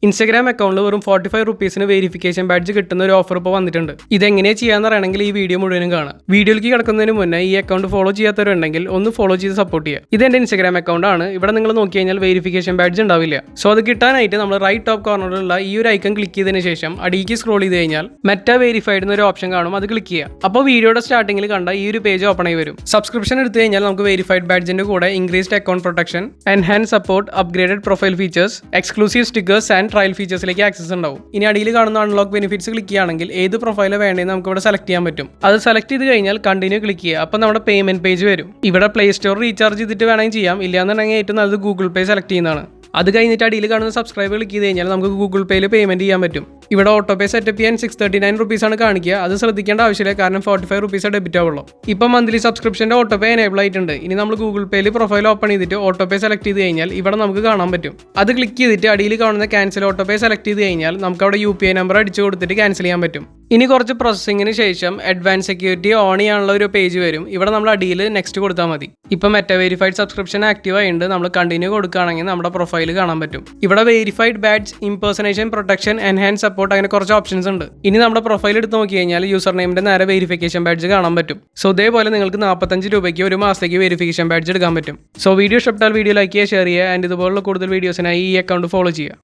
Instagram അക്കൗണ്ടിൽ വെറും 45 റുപ്പീസിന് verification badge കിട്ടുന്ന ഒരു ഓഫർ ഇപ്പോൾ വന്നിട്ടുണ്ട്. ഇതെങ്ങനെയാണ് ചെയ്യാന്ന് അറിയണമെങ്കിൽ ഈ വീഡിയോ മുഴുവനും കാണാം. വീഡിയോയിലേക്ക് കിടക്കുന്നതിന് മുന്നേ ഈ അക്കൗണ്ട് ഫോളോ ചെയ്യാത്തവരുണ്ടെങ്കിൽ ഒന്ന് ഫോളോ ചെയ്ത് സപ്പോർട്ട് ചെയ്യുക. ഇത് എൻ്റെ ഇൻസ്റ്റാഗ്രാം അക്കൗണ്ട് ആണ്. ഇവിടെ നിങ്ങൾ നോക്കി കഴിഞ്ഞാൽ വെരിഫിക്കേഷൻ ബാഡ്ജ് ഉണ്ടാവില്ല. സോ അത് കിട്ടാനായിട്ട് നമ്മൾ റൈറ്റ് ടോപ്പ് കോർണറിലുള്ള ഈ ഒരു ഐക്കൺ ക്ലിക്ക് ചെയ്തതിന് ശേഷം അടിയിലേക്ക് സ്ക്രോൾ ചെയ്ത് കഴിഞ്ഞാൽ മെറ്റ വെരിഫൈഡ് എന്നൊരു ഓപ്ഷൻ കാണും. അത് ക്ലിക്ക് ചെയ്യുക. അപ്പോൾ വീഡിയോയുടെ സ്റ്റാർട്ടിംഗിൽ കണ്ട ഈ ഒരു പേജ് ഓപ്പൺ ആയി വരും. സബ്സ്ക്രിപ്ഷൻ എടുത്തു കഴിഞ്ഞാൽ നമുക്ക് വെരിഫൈഡ് ബാഡ്ജിന്റെ കൂടെ increased account protection, enhance support, upgraded profile features, exclusive stickers and trial ഫീച്ചേഴ്സിലേക്ക് ആക്സസ് ഉണ്ടാവും. ഇനി അടിയിൽ കാണുന്ന അൺലോക്ക് ബെനിഫിറ്റ്സ് ക്ലിക്ക് ചെയ്യുകയാണെങ്കിൽ ഏത് പ്രൊഫൈൽ വേണ്ടതെന്ന് നമുക്ക് ഇവിടെ സെലക്ട് ചെയ്യാൻ പറ്റും. അത് സെലക്ട് ചെയ്ത് കഴിഞ്ഞാൽ കണ്ടിന്യൂ ക്ലിക്ക് ചെയ്യുക. അപ്പോൾ നമ്മുടെ പേയ്മെന്റ് പേജ് വരും. ഇവിടെ പ്ലേ സ്റ്റോർ റീചാർജ് ചെയ്തിട്ട് വേണമെങ്കിൽ ചെയ്യാം. ഇല്ലാന്നുണ്ടെങ്കിൽ ഏറ്റവും നല്ലത് ഗൂഗിൾ പേ സെലക്ട് ചെയ്യുന്നതാണ്. അത് കഴിഞ്ഞിട്ട് അടിയിൽ കാണുന്ന സബ്സ്ക്രൈബ് ക്ലിക്ക് ചെയ്ത് കഴിഞ്ഞാൽ നമുക്ക് ഗൂഗിൾ പേയിൽ പേയ്മെന്റ് ചെയ്യാൻ പറ്റും. ഇവിടെ ഓട്ടോ പേ സെറ്റപ്പ് ചെയ്യാൻ 639 റുപ്പീസാണ് കാണിക്കുക. അത് ശ്രദ്ധിക്കേണ്ട ആവശ്യമില്ല, കാരണം 45 റുപ്പീസ് ഡെബിറ്റ് ആവുള്ളൂ. ഇപ്പം മന്ത്ലി സബ്സ്ക്രിപ്ഷന്റെ ഓട്ടോ പേ എനേബിൾ ആയിട്ടുണ്ട്. ഇനി നമ്മൾ ഗൂഗിൾ പേയിൽ പ്രൊഫൈൽ ഓപ്പൺ ചെയ്തിട്ട് ഓട്ടോ പേ സെലക്ട് ചെയ്ത് കഴിഞ്ഞാൽ ഇവിടെ നമുക്ക് കാണാൻ പറ്റും. അത് ക്ലിക്ക് ചെയ്തിട്ട് അടിയിൽ കാണുന്ന ക്യാൻസൽ ഓട്ടോ പേ സെലക്ട് ചെയ്ത് കഴിഞ്ഞാൽ നമുക്ക് അവിടെ UPI നമ്പർ അടിച്ചു കൊടുത്തിട്ട് ക്യാൻസൽ ചെയ്യാൻ പറ്റും. ഇനി കുറച്ച് പ്രോസസ്സിങ്ങിന് ശേഷം അഡ്വാൻസ് സെക്യൂരിറ്റി ഓൺ ചെയ്യാനുള്ള ഒരു പേജ് വരും. ഇവിടെ നമ്മൾ അടിയിൽ നെക്സ്റ്റ് കൊടുത്താൽ മതി. ഇപ്പം മെറ്റ വെരിഫൈഡ് സബ്സ്ക്രിപ്ഷൻ ആക്റ്റീവ് ആയിട്ടുണ്ട്. നമ്മൾ കണ്ടിന്യൂ കൊടുക്കുകയാണെങ്കിൽ നമ്മുടെ പ്രൊഫൈൽ കാണാൻ പറ്റും. ഇവിടെ verified badge, impersonation protection, enhance support, അങ്ങനെ കുറച്ച് ഓപ്ഷൻസ് ഉണ്ട്. ഇനി നമ്മുടെ പ്രൊഫൈൽ എടുത്ത് നോക്കി കഴിഞ്ഞാൽ യൂസർ നെയിമിന്റെ നേരെ വെരിഫിക്കേഷൻ ബാഡ്ജ് കാണാൻ പറ്റും. സോ ഇതേപോലെ നിങ്ങൾക്ക് 45 രൂപയ്ക്ക് ഒരു മാസത്തേക്ക് വെരിഫിക്കേഷൻ ബാഡ്ജ് എടുക്കാൻ പറ്റും. സോ വീഡിയോ ഇഷ്ടപ്പെട്ടാൽ വീഡിയോ ലൈക്ക് ചെയ്യുക, ഷെയർ ചെയ്യുക. ആൻഡ് ഇതുപോലുള്ള കൂടുതൽ വീഡിയോസിനായി ഈ അക്കൗണ്ട് ഫോളോ ചെയ്യുക.